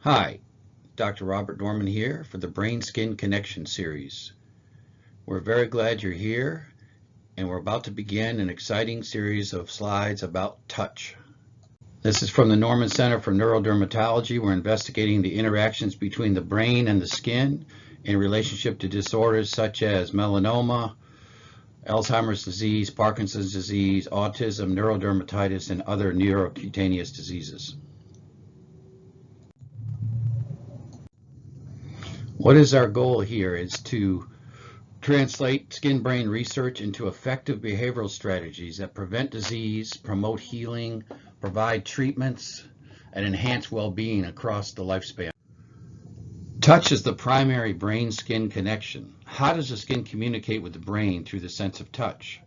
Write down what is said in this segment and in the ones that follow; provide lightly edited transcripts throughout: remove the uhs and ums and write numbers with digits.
Hi, Dr. Robert Norman here for the Brain-Skin Connection series. We're very glad you're here, and we're about to begin an exciting series of slides about touch. This is from the Norman Center for Neurodermatology. We're investigating the interactions between the brain and the skin in relationship to disorders such as melanoma, Alzheimer's disease, Parkinson's disease, autism, neurodermatitis, and other neurocutaneous diseases. What is our goal here is to translate skin-brain research into effective behavioral strategies that prevent disease, promote healing, provide treatments, and enhance well-being across the lifespan. Touch is the primary brain-skin connection. How does the skin communicate with the brain through the sense of touch?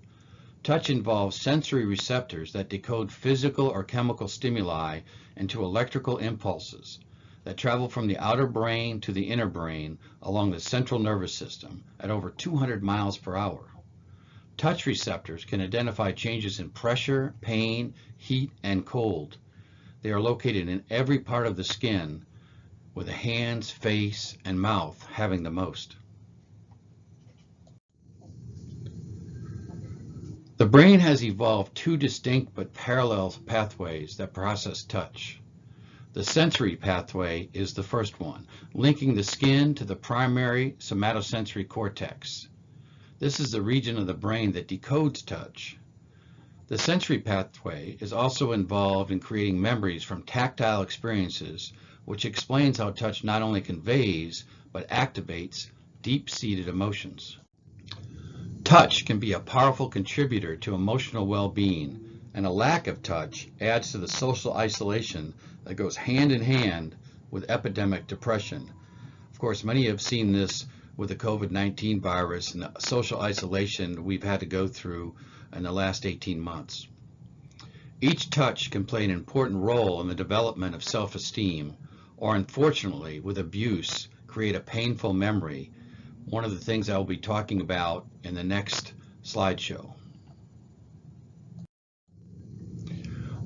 Touch involves sensory receptors that decode physical or chemical stimuli into electrical impulses that travel from the outer brain to the inner brain along the central nervous system at over 200 miles per hour. Touch receptors can identify changes in pressure, pain, heat, and cold. They are located in every part of the skin, with the hands, face, and mouth having the most. The brain has evolved two distinct but parallel pathways that process touch. The sensory pathway is the first one, linking the skin to the primary somatosensory cortex. This is the region of the brain that decodes touch. The sensory pathway is also involved in creating memories from tactile experiences, which explains how touch not only conveys, but activates deep-seated emotions. Touch can be a powerful contributor to emotional well-being, and a lack of touch adds to the social isolation that goes hand in hand with epidemic depression. Of course, many have seen this with the COVID-19 virus and the social isolation we've had to go through in the last 18 months. Each touch can play an important role in the development of self-esteem, or unfortunately, with abuse, create a painful memory. One of the things I will be talking about in the next slideshow.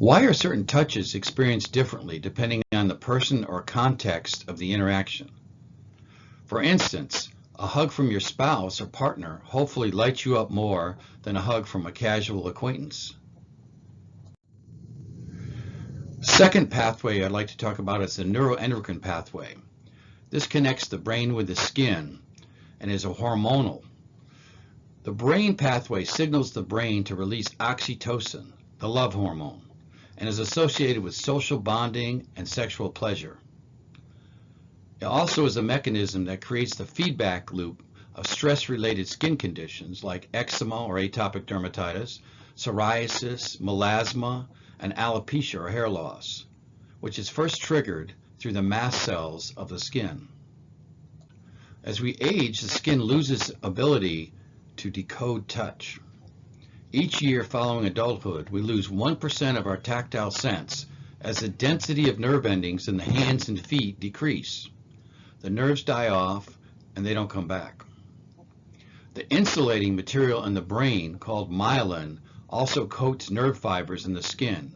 Why are certain touches experienced differently depending on the person or context of the interaction? For instance, a hug from your spouse or partner hopefully lights you up more than a hug from a casual acquaintance. Second pathway I'd like to talk about is the neuroendocrine pathway. This connects the brain with the skin and is a hormonal. The brain pathway signals the brain to release oxytocin, the love hormone, and is associated with social bonding and sexual pleasure. It also is a mechanism that creates the feedback loop of stress-related skin conditions like eczema or atopic dermatitis, psoriasis, melasma, and alopecia or hair loss, which is first triggered through the mast cells of the skin. As we age, the skin loses ability to decode touch. Each year following adulthood, we lose 1% of our tactile sense as the density of nerve endings in the hands and feet decrease. The nerves die off and they don't come back. The insulating material in the brain, called myelin, also coats nerve fibers in the skin.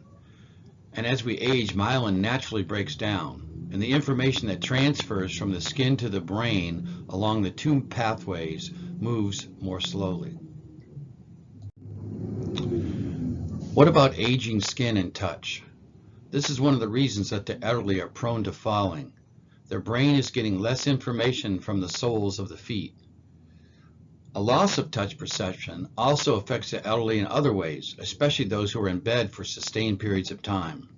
And as we age, myelin naturally breaks down, and the information that transfers from the skin to the brain along the two pathways moves more slowly. What about aging skin and touch? This is one of the reasons that the elderly are prone to falling. Their brain is getting less information from the soles of the feet. A loss of touch perception also affects the elderly in other ways, especially those who are in bed for sustained periods of time.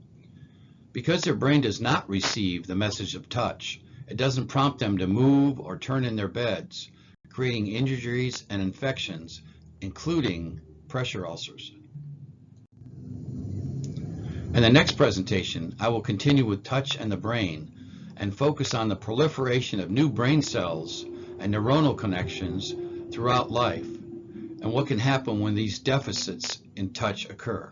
Because their brain does not receive the message of touch, it doesn't prompt them to move or turn in their beds, creating injuries and infections, including pressure ulcers. In the next presentation, I will continue with touch and the brain and focus on the proliferation of new brain cells and neuronal connections throughout life and what can happen when these deficits in touch occur.